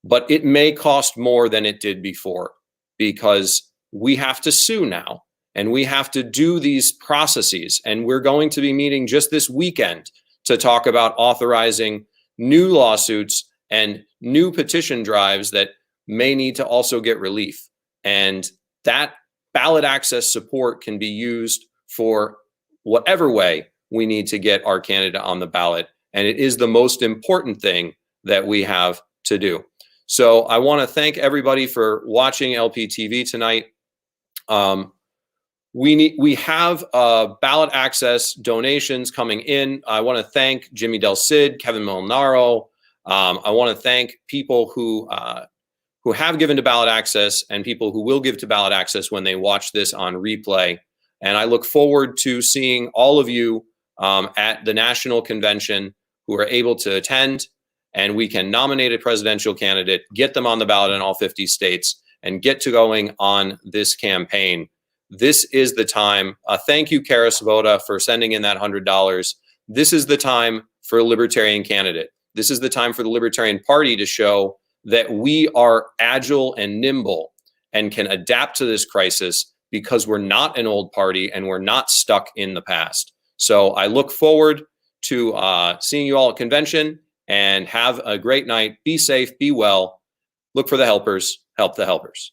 But it may cost more than it did before, because we have to sue now and we have to do these processes. And we're going to be meeting just this weekend to talk about authorizing new lawsuits and new petition drives that may need to also get relief. And that ballot access support can be used for whatever way we need to get our candidate on the ballot. And it is the most important thing that we have to do. So I want to thank everybody for watching LPTV tonight. We have ballot access donations coming in. I want to thank Jimmy Del Cid, Kevin Molinaro. I want to thank people who have given to ballot access and people who will give to ballot access when they watch this on replay. And I look forward to seeing all of you at the national convention who are able to attend, and we can nominate a presidential candidate, get them on the ballot in all 50 states, and get to going on this campaign. This is the time. Thank you, Kara Svoboda, for sending in that $100. This is the time for a Libertarian candidate. This is the time for the Libertarian Party to show that we are agile and nimble and can adapt to this crisis, because we're not an old party and we're not stuck in the past. So I look forward to seeing you all at convention, and have a great night. Be safe, be well. Look for the helpers, help the helpers.